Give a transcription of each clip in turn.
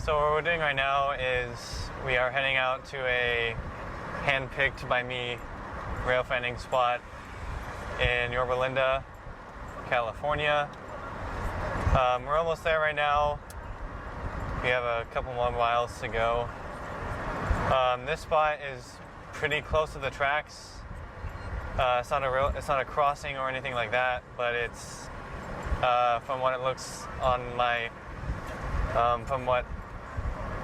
So what we're doing right now is we are heading out to a hand-picked by me rail fanning spot in Yorba Linda, California. We're almost there right now. We have a couple more miles to go. This spot is pretty close to the tracks. It's not a crossing or anything like that, but it's from what it looks on my from what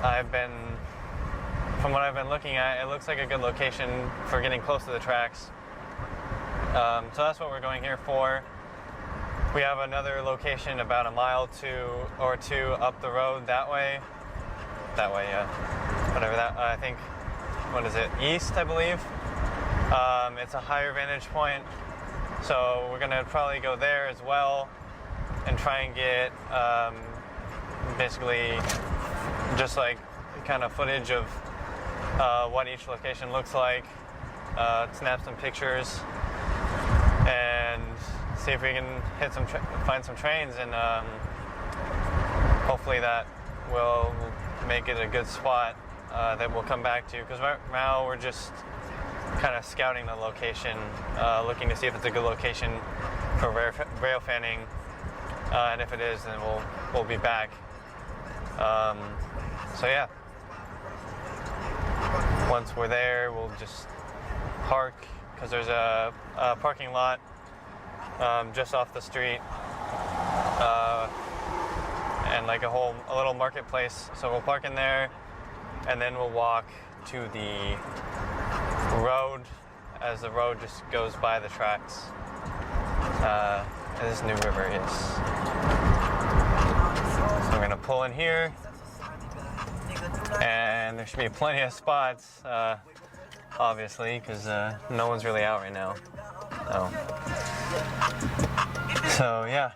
I've been looking at, it looks like a good location for getting close to the tracks. So that's what we're going here for. We have another location about a mile or two up the road that way. Yeah. Whatever that, I think, what is it, east, I believe. It's a higher vantage point, so we're gonna probably go there as well and try and get basically just like kind of footage of what each location looks like, snap some pictures, and see if we can find some trains, and hopefully that will make it a good spot that we'll come back to, because right now we're just kind of scouting the location, looking to see if it's a good location for rail fanning, and if it is, then we'll be back. So yeah, once we're there, we'll just park, because there's a parking lot just off the street, and like a little marketplace. So we'll park in there, and then we'll walk to the road, as the road just goes by the tracks. This new river is. So we're gonna pull in here, and there should be plenty of spots, obviously, because no one's really out right now. So yeah.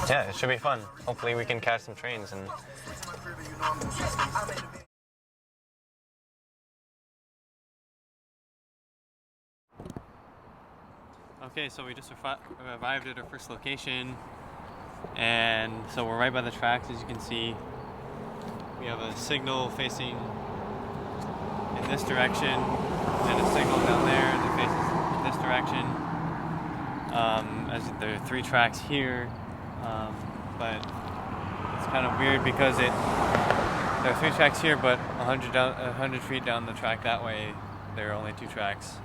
Yeah, it should be fun. Hopefully we can catch some trains and. Okay, so we just arrived at our first location, and so we're right by the tracks, as you can see. We have a signal facing in this direction, and a signal down there that faces this direction. As there are 3 tracks here, but it's kind of weird because there are 3 tracks here, but 100 feet down the track that way, there are only 2 tracks.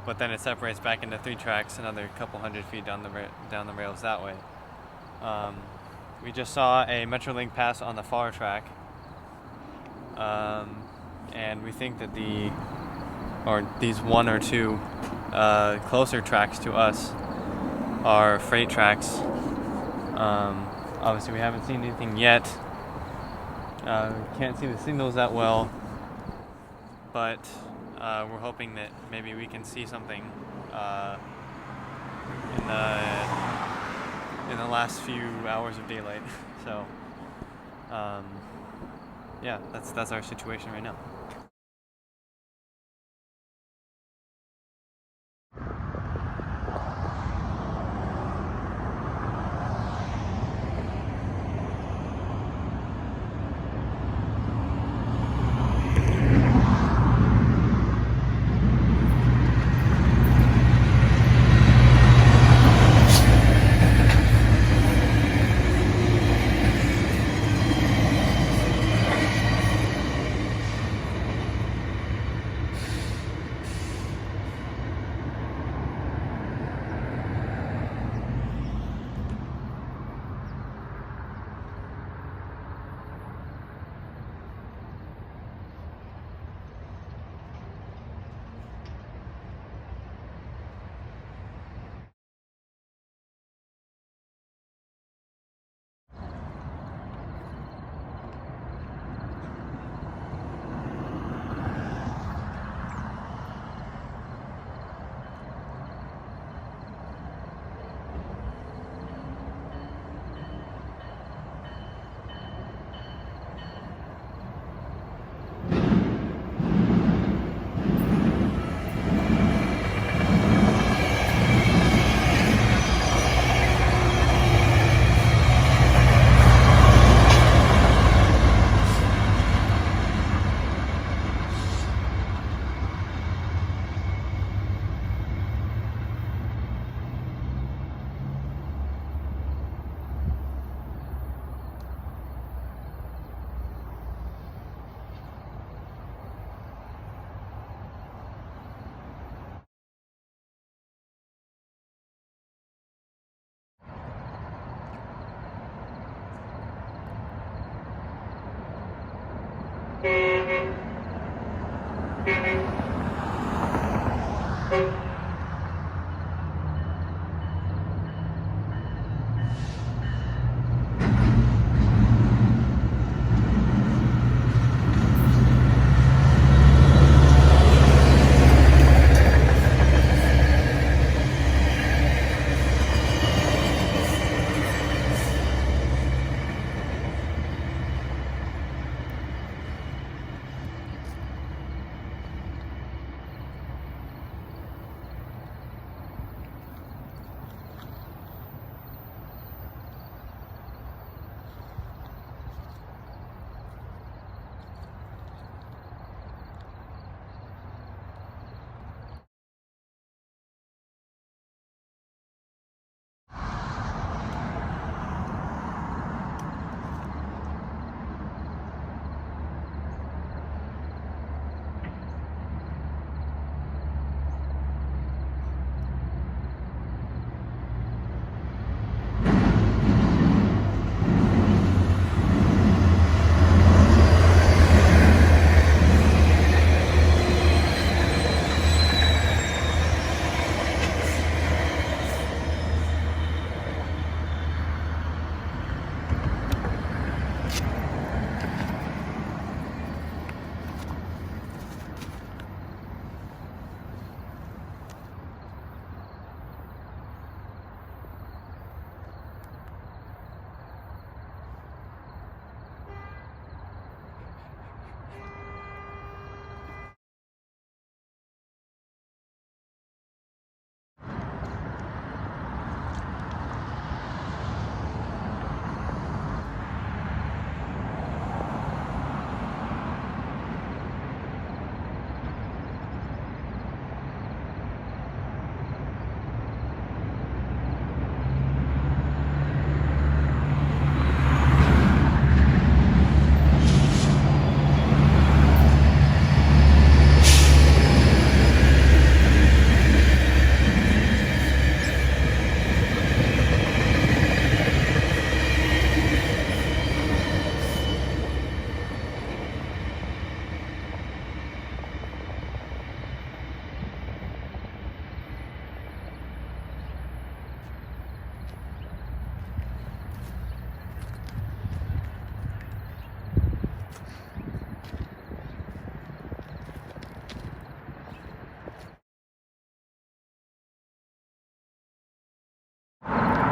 But then it separates back into 3 tracks, another couple hundred feet down the rails that way. We just saw a Metrolink pass on the far track, and we think that these 1 or 2 closer tracks to us are freight tracks. Obviously we haven't seen anything yet. Can't see the signals that well, but we're hoping that maybe we can see something in the last few hours of daylight. So yeah, that's our situation right now.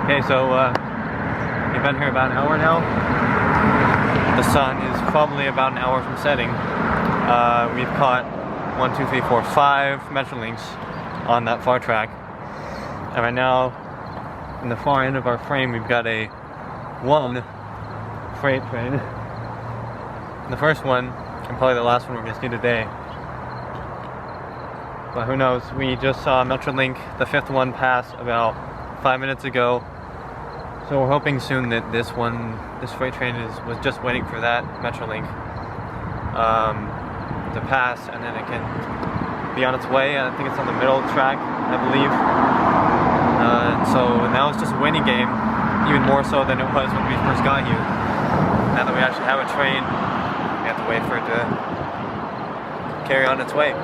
Okay, so we've been here about an hour now. The sun is probably about an hour from setting. We've caught 1, 2, 3, 4, 5 Metrolinks on that far track. And right now, in the far end of our frame, we've got a 1 freight train. The first one, and probably the last one we're going to see today. But who knows, we just saw Metrolink, the 5th one, pass about 5 minutes ago. So we're hoping soon that this freight train was just waiting for that Metrolink to pass, and then it can be on its way. I think it's on the middle track, I believe. So now it's just a waiting game, even more so than it was when we first got here. Now that we actually have a train, we have to wait for it to carry on its way. I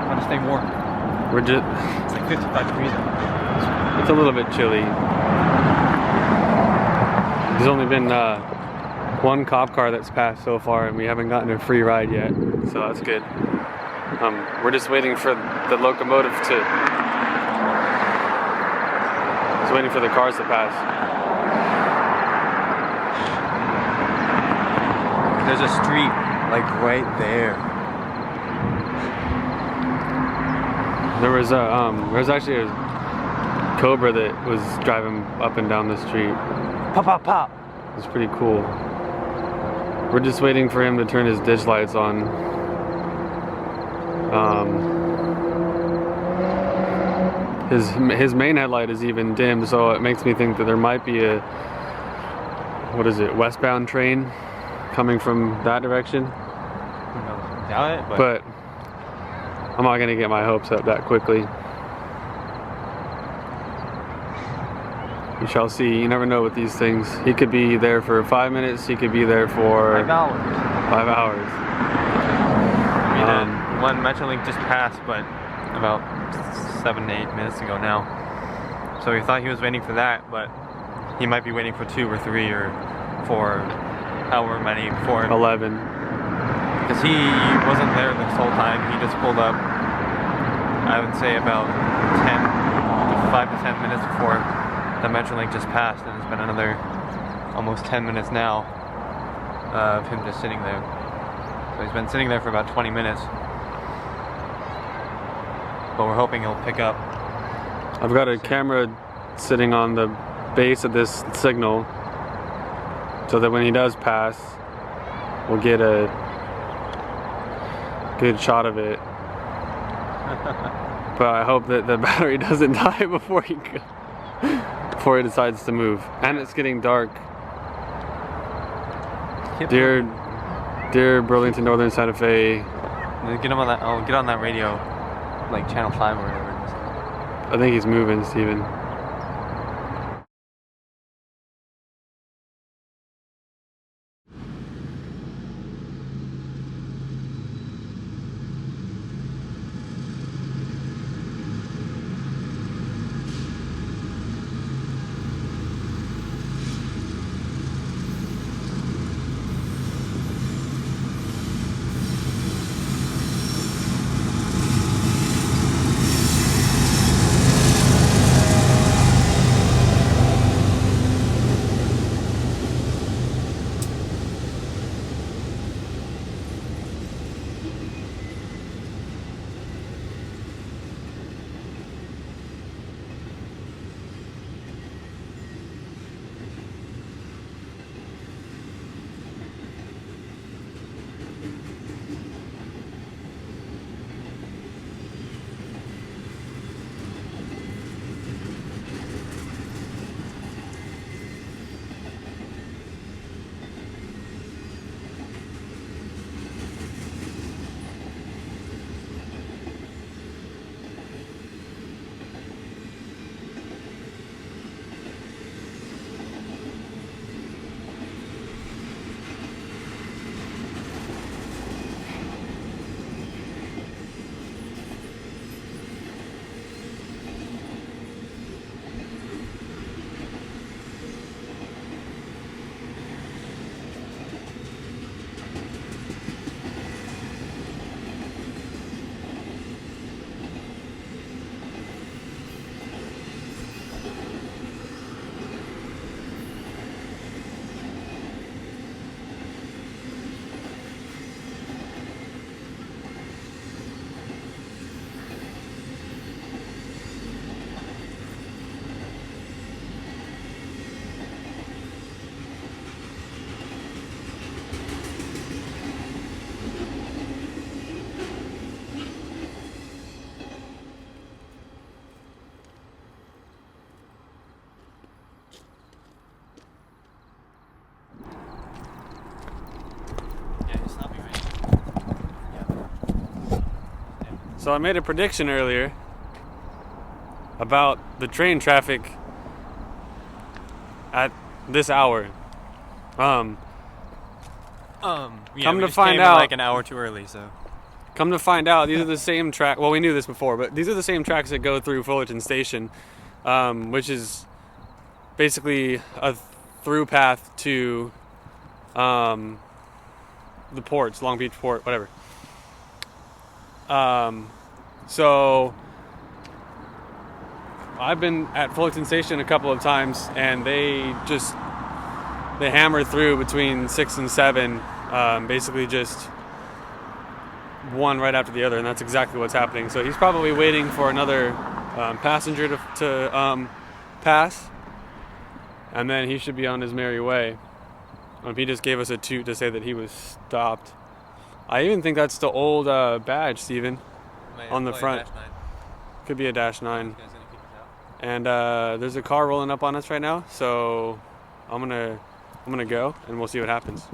want to stay warm. We're just... It's like 55 degrees out. It's a little bit chilly. There's only been one cop car that's passed so far, and we haven't gotten a free ride yet, so that's good. We're just waiting for the locomotive to... Just waiting for the cars to pass. There's a street, like right there. There was actually a Cobra that was driving up and down the street. Pop, pop, pop. It was pretty cool. We're just waiting for him to turn his ditch lights on. His main headlight is even dimmed, so it makes me think that there might be a, what is it, westbound train coming from that direction. Doubt it, but I'm not gonna get my hopes up that quickly. We shall see. You never know with these things. He could be there for 5 minutes. He could be there for 5 hours. 5 hours. I mean, one Metrolink just passed, but about 7 to 8 minutes ago now. So we thought he was waiting for that, but he might be waiting for 2 or 3 or 4, however many before. 11. Because he wasn't there this whole time. He just pulled up, I would say about 5 to 10 minutes before the Metrolink just passed, and it's been another almost 10 minutes now of him just sitting there. So he's been sitting there for about 20 minutes. But we're hoping he'll pick up. I've got a camera sitting on the base of this signal so that when he does pass, we'll get a good shot of it. But I hope that the battery doesn't die before he decides to move. And it's getting dark. Dear Burlington Northern Santa Fe. Get him on that. Oh, get on that radio, like channel 5 or whatever it is. I think he's moving, Steven. So I made a prediction earlier about the train traffic at this hour. Yeah, Come we to just find came out, like an hour too early, so. Come to find out, these are the same track. Well, we knew this before, but these are the same tracks that go through Fullerton Station, which is basically a through path to the ports, Long Beach Port, whatever. So I've been at Fullerton Station a couple of times, and they hammer through between 6 and 7, basically just one right after the other, and that's exactly what's happening. So he's probably waiting for another passenger to pass, and then he should be on his merry way. He just gave us a toot to say that he was stopped. I even think that's the old badge, Steven, on the front. Could be a -9. And there's a car rolling up on us right now, so I'm gonna go and we'll see what happens.